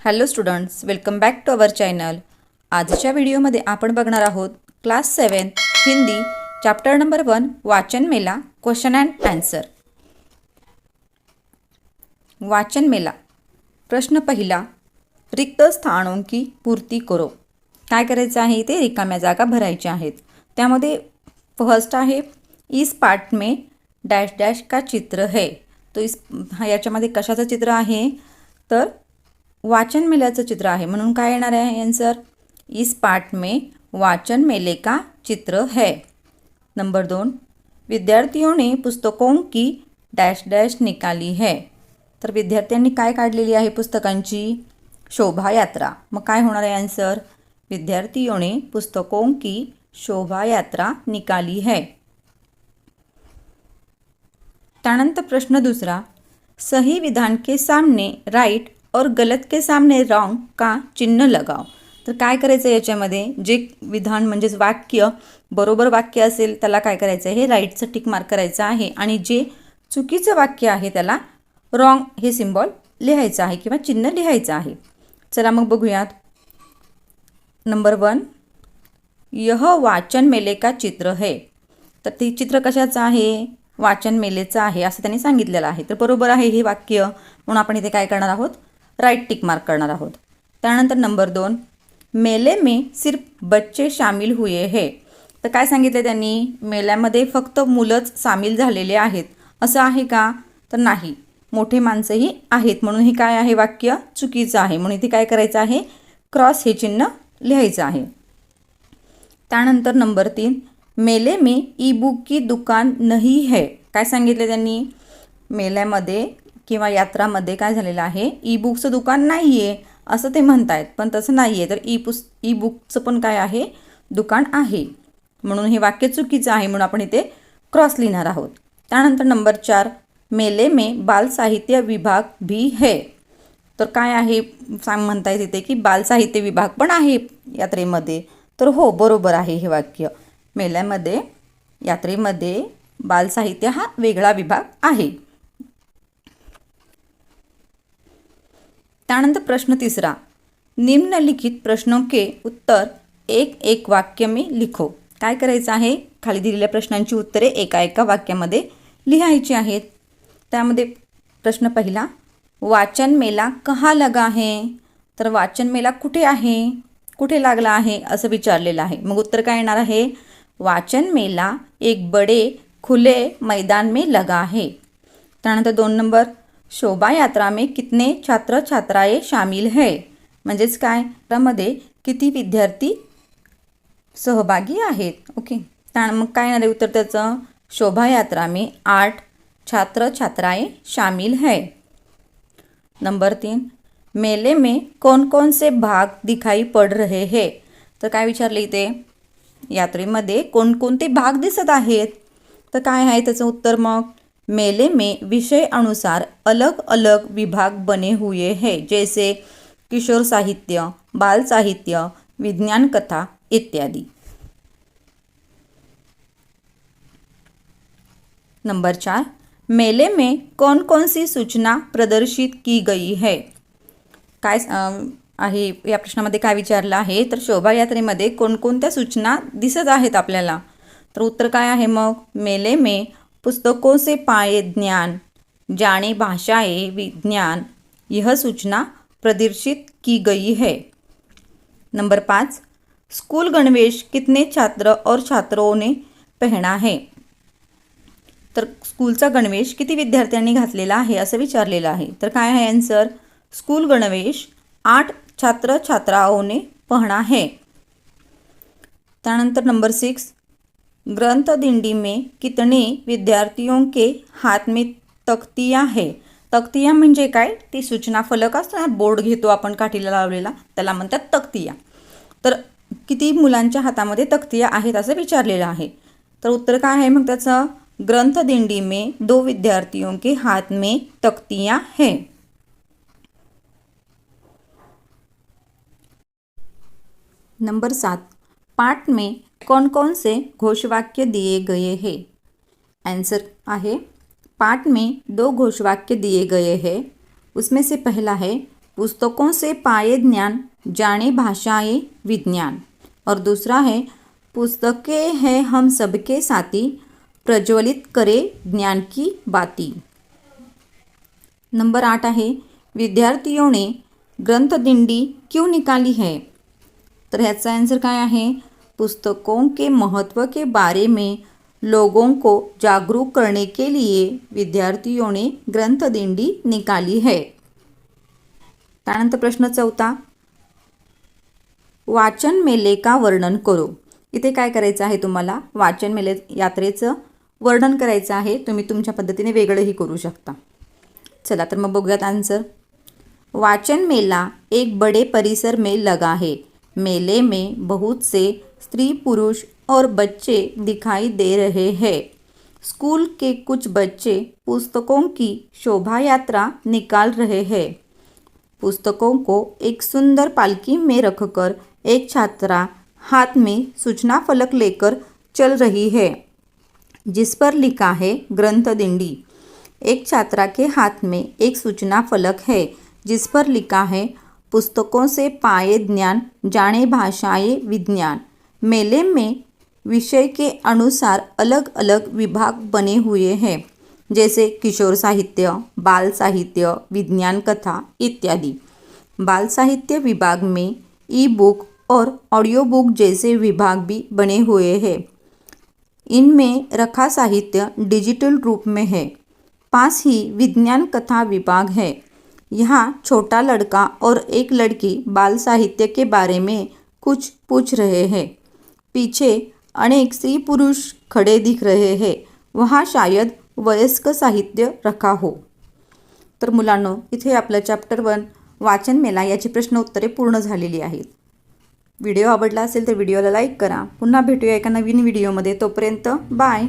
Hello students, welcome back to our channel. आजच्या व्हिडिओमध्ये आपण बघणार आहोत क्लास 7 हिंदी चॅप्टर नंबर 1 वाचन मेला क्वेश्चन अँड आन्सर. वाचन मेला. प्रश्न पहिला, रिक्त स्थानों की पूर्ती करो. काय करायचं आहे ते रिकाम्या जागा भरायच्या आहेत. त्यामध्ये फर्स्ट आहे इस पाठ में डॅश डॅश का चित्र है. तो याच्यामध्ये कशाचं चित्र आहे तर वाचन मेल्याचं चित्र आहे. म्हणून काय येणार आहे आन्सर, इस पाठ में वाचन मेले का चित्र है. नंबर 2, विद्यार्थियों ने पुस्तकों की डॅश डॅश निकाली है. तर विद्यार्थ्यांनी काय काढलेली आहे पुस्तकांची शोभा यात्रा. मग काय होणार आहे आन्सर, विद्यार्थियों ने पुस्तकों की शोभा यात्रा निकाली है. त्यानंतर प्रश्न दुसरा, सही विधान के सामने राइट और गलत के सामने रॉन्ग का चिन्ह लगाओ. तर काय करायचं याच्यामध्ये, जे विधान म्हणजेच वाक्य बरोबर वाक्य असेल त्याला काय करायचं आहे, हे राईटचं टिक मार्क करायचं आहे आणि जे चुकीचं वाक्य आहे त्याला रॉंग हे सिम्बॉल लिहायचं आहे किंवा चिन्ह लिहायचं आहे. चला मग बघूयात. नंबर 1, यह वाचन मेले का चित्र है. तर ते चित्र कशाचं आहे, वाचन मेलेचं आहे असं त्यांनी सांगितलेलं आहे. तर बरोबर आहे हे वाक्य, म्हणून आपण इथे काय करणार आहोत, राईट टिक मार्क करणार आहोत. त्यानंतर नंबर 2, मेले में सिर्फ बच्चे शामिल हुए है. तर काय सांगितले त्यांनी, मेल्यामध्ये फक्त मुलंच सामील झालेले आहेत असं आहे का, तर नाही, मोठे माणसंही आहेत. म्हणून हे काय आहे वाक्य चुकीचं आहे. म्हणून इथे काय करायचं आहे, क्रॉस हे चिन्ह लिहायचं आहे. त्यानंतर नंबर 3, मेले में ई बुक की दुकान नहीं है. काय सांगितले त्यांनी, मेल्यामध्ये किंवा यात्रामध्ये काय झालेलं आहे, ई बुकचं दुकान नाही आहे असं ते म्हणत आहेत, पण तसं नाही आहे. तर ई बुकचं पण काय आहे, दुकान आहे. म्हणून हे वाक्य चुकीचं आहे, म्हणून आपण इथे क्रॉस लिहिणार आहोत. त्यानंतर नंबर 4, मेले में बाल साहित्य विभाग भी है. तर काय आहे म्हणताय तिथे की बाल साहित्य विभाग पण आहे यात्रेमध्ये. तर हो, बरोबर आहे हे वाक्य. मेल्यामध्ये यात्रेमध्ये बाल साहित्य हा वेगळा विभाग आहे. त्यानंतर प्रश्न तिसरा, निम्नलिखित प्रश्नों के उत्तर एक एक वाक्य में लिखो. काय करायचं आहे, खाली दिलेल्या प्रश्नांची उत्तरे एका एका वाक्यामध्ये लिहायची आहेत. त्यामध्ये प्रश्न पहिला, वाचन मेला कहाँ लगा है. तर वाचन मेला कुठे आहे, कुठे लागला आहे असं विचारलेलं आहे. मग उत्तर काय येणार आहे, वाचन मेला एक बड़े खुले मैदान में लगा है. त्यानंतर 2 नंबर, शोभा यात्रा में कितने छात्र छात्राएं शामिल है. म्हणजेच काय, त्यामध्ये किती विद्यार्थी सहभागी आहेत. ओके, मग काय येणार आहे उत्तर त्याचं, शोभा यात्रा में 8 छात्र छात्राएं शामिल है. नंबर 3, मेले में कौन कौन से भाग दिखाई पड़ रहे हैं. तर काय विचारले इथे, यात्रेमध्ये कोणकोणते भाग दिसत आहेत. तर काय आहे त्याचं उत्तर, मग मेले में विषय अनुसार अलग अलग विभाग बने हुए हैं, जैसे किशोर साहित्य, बाल साहित्य, विज्ञान कथा इत्यादि. नंबर 4, मेले में कौन कौन सी सूचना प्रदर्शित की गई है. काय आहे या प्रश्नामध्ये काय विचारलं आहे, तर शोभायात्रेमध्ये कोणकोणत्या सूचना दिसत आहेत आपल्याला. तर उत्तर काय आहे मग, मेले में पुस्तकों से पाए ज्ञान, जाने भाषाएं विज्ञान, यह सूचना प्रदर्शित की गई है. नंबर 5, स्कूल गणवेश कितने छात्र और छात्रों ने पहना है. तर स्कूलचा गणवेश किती विद्यार्थ्यांनी घातलेला आहे असं विचारलेलं आहे. तर काय आहे आन्सर, स्कूल गणवेश 8 छात्र छात्राओं ने पहना है. त्यानंतर नंबर 6, ग्रंथ दिंडी में कितने विद्यार्थियों के हाथ में तख्तियाँ है. तख्तियाँ म्हणजे काय, ती सूचना फलक असतो ना, बोर्ड घेतो आपण काठीला लावलेला, त्याला म्हणतात तख्तिया. तर किती मुलांच्या हातामध्ये तख्तिया आहेत असं विचारलेलं आहे. तर उत्तर काय आहे मग त्याचं, ग्रंथ दिंडी में 2 विद्यार्थियों के हाथ में तख्तियाँ है. नंबर 7, पाठ में कौन कौन से घोषवाक्य दिए गए हैं. आंसर आहे, पाठ में 2 घोषवाक्य दिए गए हैं. उसमें से पहला है पुस्तकों से पाए ज्ञान, जाने भाषाएं विज्ञान। और दूसरा है पुस्तकें हैं हम सबके साथी, प्रज्वलित करे ज्ञान की बाती। नंबर 8 आहे विद्यार्थियों ने ग्रंथदिंडी क्यों निकाली है। तर ह्याचा आन्सर काय आहे, पुस्तकों के महत्व के बारे में लोगों को जागरूक करने के लिए विद्यार्थियों ने ग्रंथदिंडी निकाली है। त्यानंतर प्रश्न 4, वाचन मेले का वर्णन करो। इथे काय करायचं आहे, तुम्हाला वाचन मेले यात्रेचं वर्णन करायचं आहे। तुम्ही तुमच्या पद्धतीने वेगळंही करू शकता। चला तर मग बघूयात आन्सर। वाचन मेला एक बड़े परिसर में लगा है। मेले में बहुत से स्त्री पुरुष और बच्चे दिखाई दे रहे हैं। स्कूल के कुछ बच्चे पुस्तकों की शोभा यात्रा निकाल रहे हैं। पुस्तकों को एक सुंदर पालकी में रखकर एक छात्रा हाथ में सूचना फलक लेकर चल रही है, जिस पर लिखा है ग्रंथदिंडी। एक छात्रा के हाथ में एक सूचना फलक है जिस पर लिखा है पुस्तकों से पाए ज्ञान, जाने भाषाएं विज्ञान। मेले में विषय के अनुसार अलग अलग विभाग बने हुए हैं, जैसे किशोर साहित्य, बाल साहित्य, विज्ञान कथा इत्यादि। बाल साहित्य विभाग में ई बुक और ऑडियो बुक जैसे विभाग भी बने हुए हैं। इनमें रखा साहित्य डिजिटल रूप में है। पास ही विज्ञान कथा विभाग है। यहाँ छोटा लड़का और एक लड़की बाल साहित्य के बारे में कुछ पूछ रहे हैं। पीछे अनेक स्त्री पुरुष खड़े दिख रहे हैं, वहाँ शायद वयस्क साहित्य रखा हो। तर मुलांनो, इथे आपलं चॅप्टर 1 वाचन मेला याची प्रश्न उत्तरे पूर्ण झालेली आहेत। व्हिडिओ आवडला असेल तर व्हिडिओला लाईक करा। पुन्हा भेटूया एका नवीन व्हिडिओमध्ये। तोपर्यंत बाय।